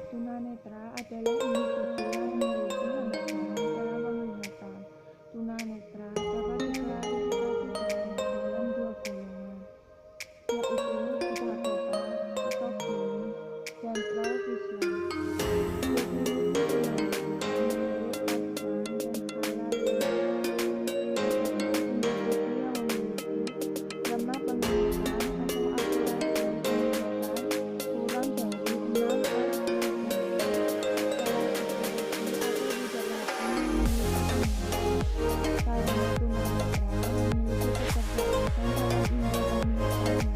Tunanetra adalah individu yang memiliki hambatan dalam penglihatan. Tunanetra dapat diklasifikasikan dalam dua golongan, yaitu buta total atau blind dan low vision. Definisi tunanetra menurut Advan dan Halal adalah individu yang memiliki lemah penglihatan atau akurasi penglihatan kurang dari 6 karena tunanetra memiliki keterbatasan dalam indera penglihatannya,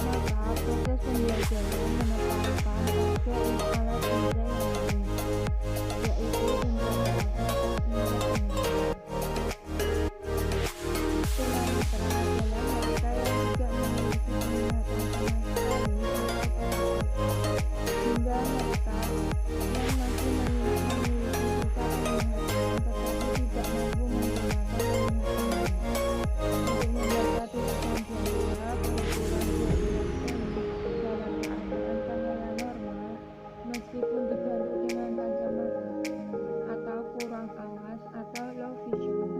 maka proses pembelajaran menempatkan pada alat indera yang lain, yaitu indera mata dan indera penglihatan. Tunanetra adalah mereka yang tidak memiliki penglihatan sama sekali atau terbatas, hingga mereka yang masih memiliki buta penglihatan tetapi tidak mampu menggunakan penglihatannya. Untuk membaca tulisan jangka berukuran 12 semi dalam keadaan cahaya normal, meskipun dibantu dengan kacamata atau kurang awas atau low vision.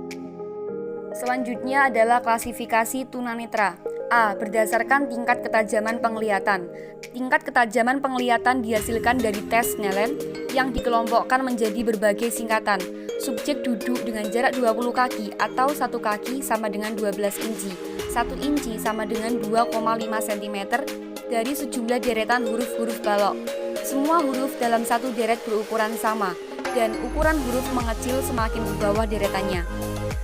Selanjutnya adalah klasifikasi tunanetra. A. Berdasarkan tingkat ketajaman penglihatan. Tingkat ketajaman penglihatan dihasilkan dari tes Snellen yang dikelompokkan menjadi berbagai singkatan. Subjek duduk dengan jarak 20 kaki atau 1 kaki sama dengan 12 inci. 1 inci sama dengan 2,5 cm dari sejumlah deretan huruf-huruf balok. Semua huruf dalam satu deret berukuran sama dan ukuran huruf mengecil semakin ke bawah deretannya.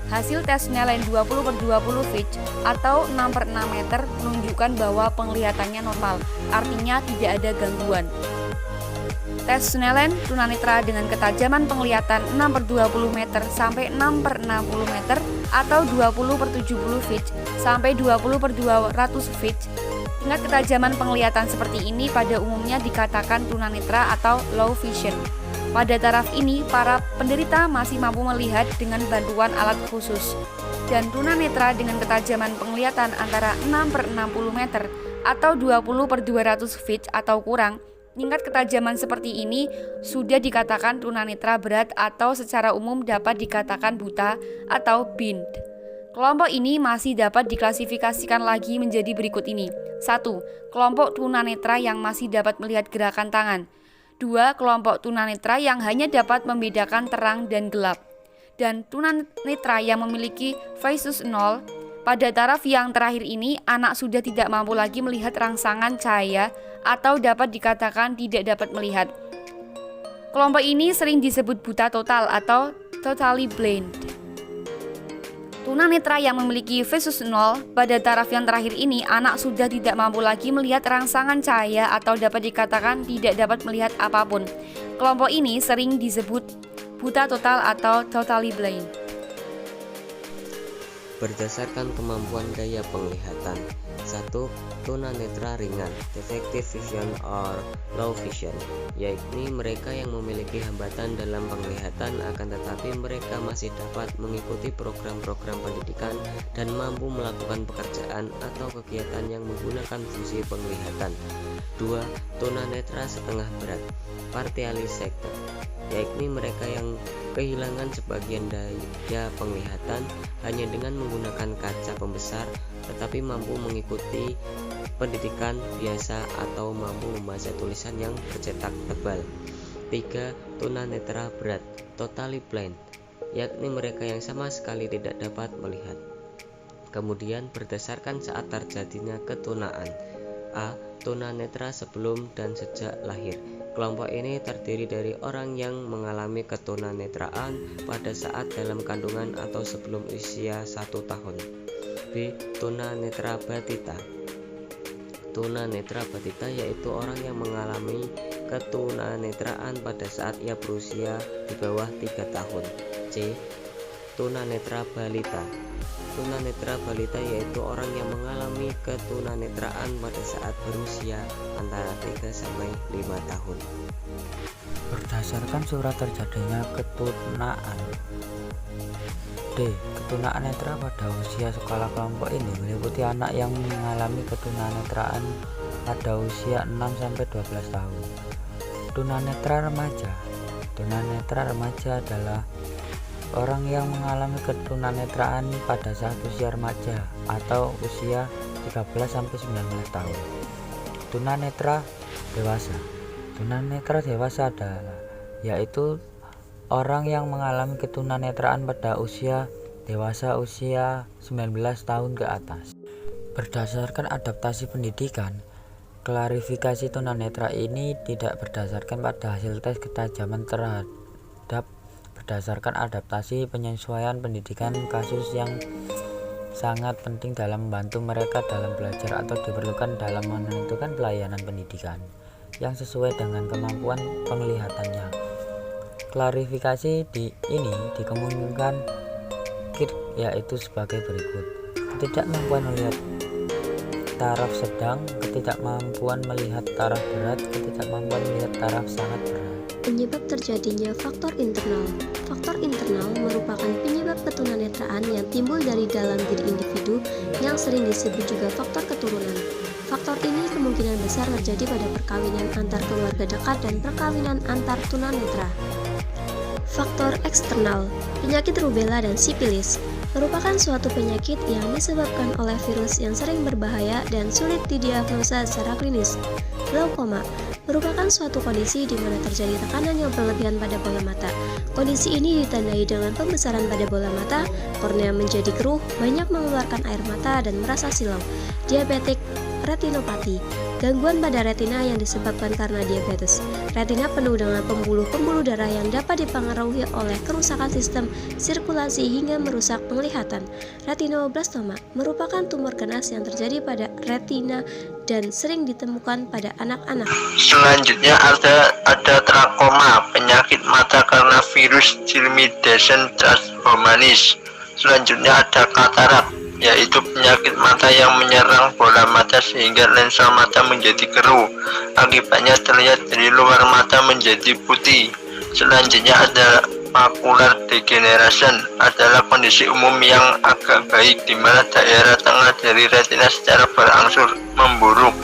Hasil tes Snellen 20/20 feet atau 6/6 meter menunjukkan bahwa penglihatannya normal, artinya tidak ada gangguan. Tes Snellen tunanetra dengan ketajaman penglihatan 6/20 meter sampai 6/60 meter atau 20/70 feet sampai 20/200 feet. Tingkat ketajaman penglihatan seperti ini pada umumnya dikatakan tunanetra atau low vision. Pada taraf ini, para penderita masih mampu melihat dengan bantuan alat khusus. Dan tunanetra dengan ketajaman penglihatan antara 6/60 meter atau 20/200 feet atau kurang, tingkat ketajaman seperti ini sudah dikatakan tunanetra berat atau secara umum dapat dikatakan buta atau blind. Kelompok ini masih dapat diklasifikasikan lagi menjadi berikut ini. 1. Kelompok tunanetra yang masih dapat melihat gerakan tangan. 2. Kelompok tunanetra yang hanya dapat membedakan terang dan gelap. Dan tunanetra yang memiliki visus 0. Pada taraf yang terakhir ini, anak sudah tidak mampu lagi melihat rangsangan cahaya atau dapat dikatakan tidak dapat melihat. Kelompok ini sering disebut buta total atau totally blind. Tunanetra yang memiliki visus 0, pada taraf yang terakhir ini anak sudah tidak mampu lagi melihat rangsangan cahaya atau dapat dikatakan tidak dapat melihat apapun. Kelompok ini sering disebut buta total atau totally blind. Berdasarkan kemampuan daya penglihatan. 1. Tunanetra ringan, defective vision or low vision, yakni mereka yang memiliki hambatan dalam penglihatan akan tetapi mereka masih dapat mengikuti program-program pendidikan dan mampu melakukan pekerjaan atau kegiatan yang menggunakan fungsi penglihatan. 2. Tunanetra setengah berat, partially sighted, yakni mereka yang kehilangan sebagian daya penglihatan hanya dengan menggunakan kaca pembesar tetapi mampu mengikuti pendidikan biasa atau mampu membaca tulisan yang bercetak tebal. 3. Tunanetra berat, totally blind, yakni mereka yang sama sekali tidak dapat melihat. Kemudian berdasarkan saat terjadinya ketunaan. A. Tunanetra sebelum dan sejak lahir. Kelompok ini terdiri dari orang yang mengalami ketunanetraan pada saat dalam kandungan atau sebelum usia 1 tahun. B. Tunanetra batita. Tunanetra batita yaitu orang yang mengalami ketunanetraan pada saat ia berusia di bawah 3 tahun. C. Tunanetra balita. Tunanetra balita yaitu orang yang mengalami ketunanetraan pada saat berusia antara 3 sampai 5 tahun. Berdasarkan surat terjadinya ketunaan. D. Ketunaan netra pada usia sekolah kelompok ini meliputi anak yang mengalami ketunanetraan pada usia 6 sampai 12 tahun. Tunanetra remaja. Tunanetra remaja adalah orang yang mengalami ketunanetraan pada saat usia remaja atau usia 13 sampai 19 tahun. Tunanetra dewasa. Tunanetra dewasa adalah yaitu orang yang mengalami ketunanetraan pada usia dewasa usia 19 tahun ke atas. Berdasarkan adaptasi pendidikan, klarifikasi tunanetra ini tidak berdasarkan pada hasil tes ketajaman terhadap berdasarkan adaptasi penyesuaian pendidikan kasus yang sangat penting dalam membantu mereka dalam belajar atau diperlukan dalam menentukan pelayanan pendidikan yang sesuai dengan kemampuan penglihatannya. Klarifikasi ini dikemukakan Kirk yaitu sebagai berikut: ketidakmampuan melihat taraf sedang, ketidakmampuan melihat taraf berat, ketidakmampuan melihat taraf sangat berat. Penyebab terjadinya faktor internal. Faktor internal merupakan penyebab ketunanetraan yang timbul dari dalam diri individu yang sering disebut juga faktor keturunan. Faktor ini kemungkinan besar terjadi pada perkawinan antar keluarga dekat dan perkawinan antar tunanetra. Faktor eksternal. Penyakit rubella dan sipilis merupakan suatu penyakit yang disebabkan oleh virus yang sering berbahaya dan sulit didiagnosa secara klinis. Glaukoma merupakan suatu kondisi di mana terjadi tekanan yang berlebihan pada bola mata. Kondisi ini ditandai dengan pembesaran pada bola mata, kornea menjadi keruh, banyak mengeluarkan air mata, dan merasa silau. Diabetik retinopati, gangguan pada retina yang disebabkan karena diabetes. Retina penuh dengan pembuluh-pembuluh darah yang dapat dipengaruhi oleh kerusakan sistem sirkulasi hingga merusak penglihatan. Retinoblastoma merupakan tumor ganas yang terjadi pada retina dan sering ditemukan pada anak-anak. Selanjutnya ada trakoma, penyakit mata karena virus Chlamydia trachomatis. Selanjutnya ada katarak, yaitu penyakit mata yang menyerang bola mata sehingga lensa mata menjadi keruh. Akibatnya terlihat dari luar mata menjadi putih. Selanjutnya ada macular degeneration, adalah kondisi umum yang agak baik di mana daerah tengah dari retina secara berangsur memburuk.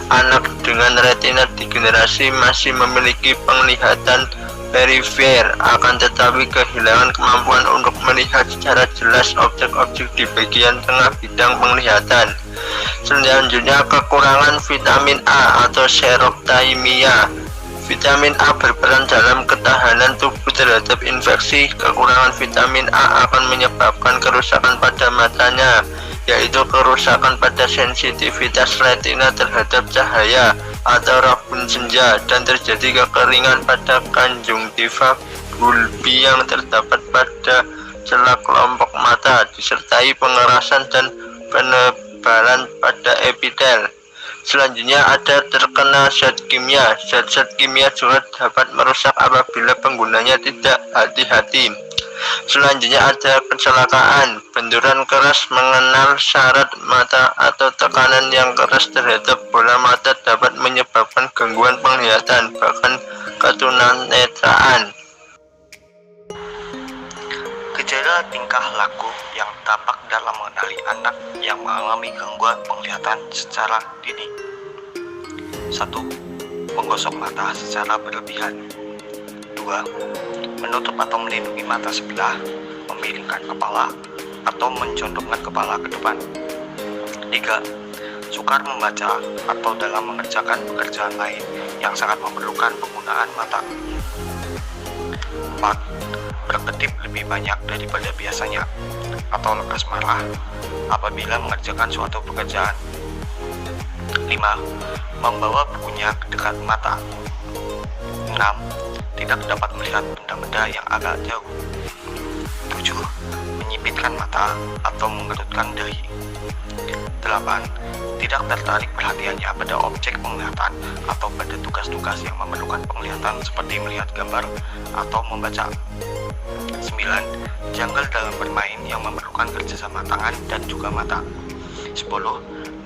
Anak dengan retina degenerasi masih memiliki penglihatan perifer, akan tetapi kehilangan kemampuan untuk melihat secara jelas objek-objek di bagian tengah bidang penglihatan. Selanjutnya kekurangan vitamin A atau xerophthalmia. Vitamin A berperan dalam ketahanan tubuh terhadap infeksi. Kekurangan vitamin A akan menyebabkan kerusakan pada matanya, yaitu kerusakan pada sensitivitas retina terhadap cahaya atau rabun senja, dan terjadi kekeringan pada konjungtiva bulbi yang terdapat pada celah kelompok mata, disertai pengerasan dan penebalan pada epitel. Selanjutnya ada terkena zat kimia. Zat-zat kimia juga dapat merusak apabila penggunanya tidak hati-hati. Selanjutnya ada kecelakaan. Benturan keras mengenal syarat mata atau tekanan yang keras terhadap bola mata dapat menyebabkan gangguan penglihatan, bahkan ketunanetraan. Gejala tingkah laku yang tampak dalam mengenali anak yang mengalami gangguan penglihatan secara dini. 1. Menggosok mata secara berlebihan. 2. Menutup atau melindungi mata sebelah, memiringkan kepala, atau mencondongkan kepala ke depan. 3. Sukar membaca atau dalam mengerjakan pekerjaan lain yang sangat memerlukan penggunaan mata. 4. Berkedip lebih banyak daripada biasanya atau lekas marah apabila mengerjakan suatu pekerjaan. 5. Membawa bukunya ke dekat mata. 6. Tidak dapat melihat benda-benda yang agak jauh. 7. Menyipitkan mata atau mengerutkan dahi. 8. Tidak tertarik perhatiannya pada objek penglihatan atau pada tugas-tugas yang memerlukan penglihatan seperti melihat gambar atau membaca. 9. janggal dalam bermain yang memerlukan kerjasama tangan dan juga mata. 10.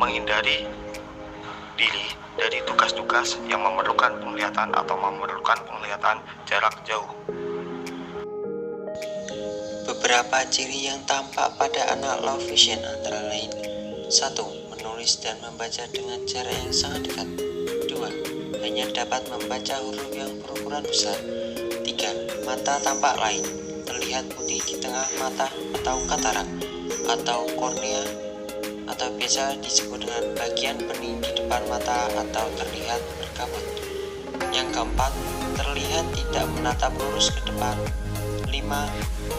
Menghindari diri dari tugas-tugas yang memerlukan penglihatan atau memerlukan penglihatan jarak jauh. Beberapa ciri yang tampak pada anak low vision antara lain: 1. Menulis dan membaca dengan jarak yang sangat dekat. 2. Hanya dapat membaca huruf yang berukuran besar. 3. Mata tampak lain, terlihat putih di tengah mata atau katarak atau kornea, atau biasa disebut dengan bagian bening di depan mata atau terlihat berkabut. Yang keempat, terlihat tidak menatap lurus ke depan. 5.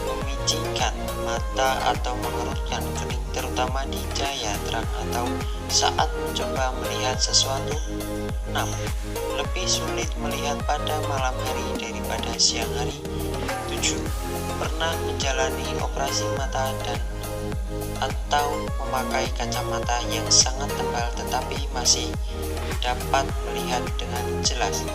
Memicingkan mata atau mengerutkan kening terutama di cahaya terang atau saat mencoba melihat sesuatu. 6. Lebih sulit melihat pada malam hari daripada siang hari. 7. Pernah menjalani operasi mata dan atau memakai kacamata yang sangat tebal tetapi masih dapat melihat dengan jelas.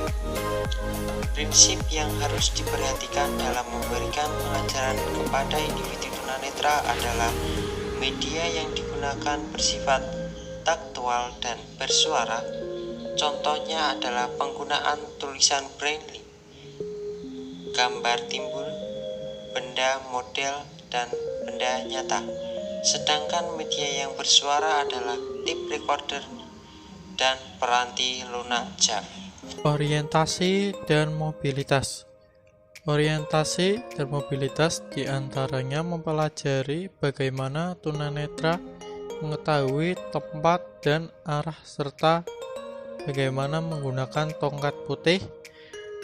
Prinsip yang harus diperhatikan dalam memberikan pengajaran kepada individu tunanetra adalah media yang digunakan bersifat taktual dan bersuara. Contohnya adalah penggunaan tulisan braille, gambar timbul, benda model, dan benda nyata. Sedangkan media yang bersuara adalah tape recorder dan peranti lunak jam. Orientasi dan mobilitas. Orientasi dan mobilitas diantaranya mempelajari bagaimana tunanetra mengetahui tempat dan arah serta bagaimana menggunakan tongkat putih,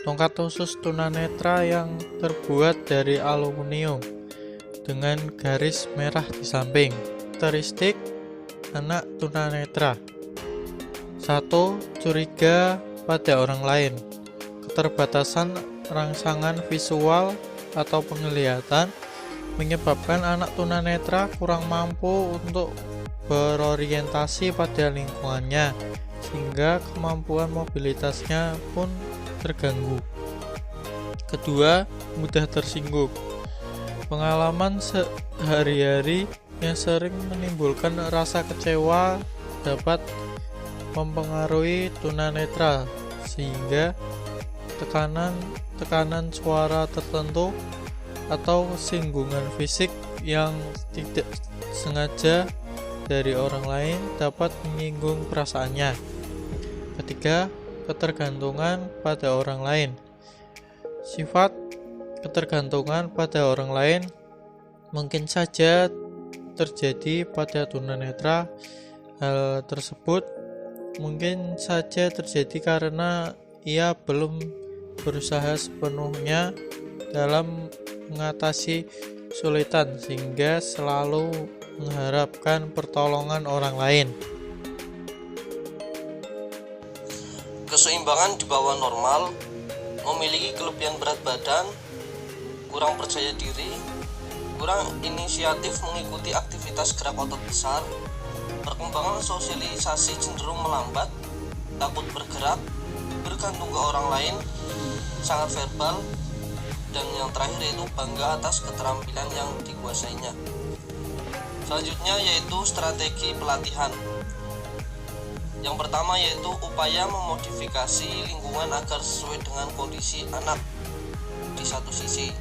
tongkat khusus tunanetra yang terbuat dari aluminium dengan garis merah di samping. Karakteristik anak tunanetra: 1. Curiga pada orang lain. Keterbatasan rangsangan visual atau penglihatan menyebabkan anak tunanetra kurang mampu untuk berorientasi pada lingkungannya, sehingga kemampuan mobilitasnya pun terganggu. Kedua, mudah tersinggung. Pengalaman sehari-hari yang sering menimbulkan rasa kecewa dapat mempengaruhi tunanetra, sehingga tekanan suara tertentu atau singgungan fisik yang tidak sengaja dari orang lain dapat menyinggung perasaannya. Ketiga, ketergantungan pada orang lain. Sifat ketergantungan pada orang lain mungkin saja terjadi pada tunanetra. Hal tersebut mungkin saja terjadi karena ia belum berusaha sepenuhnya dalam mengatasi kesulitan, sehingga selalu mengharapkan pertolongan orang lain. Keseimbangan di bawah normal, memiliki kelebihan berat badan, kurang percaya diri, kurang inisiatif mengikuti aktivitas gerak otot besar, perkembangan sosialisasi cenderung melambat, takut bergerak, bergantung ke orang lain, sangat verbal, dan yang terakhir yaitu bangga atas keterampilan yang dikuasainya. Selanjutnya yaitu strategi pelatihan. Yang pertama yaitu upaya memodifikasi lingkungan agar sesuai dengan kondisi anak di satu sisi.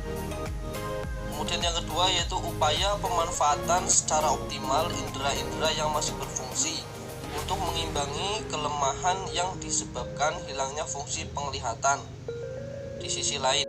Kemudian yang kedua yaitu upaya pemanfaatan secara optimal indera-indera yang masih berfungsi untuk mengimbangi kelemahan yang disebabkan hilangnya fungsi penglihatan di sisi lain.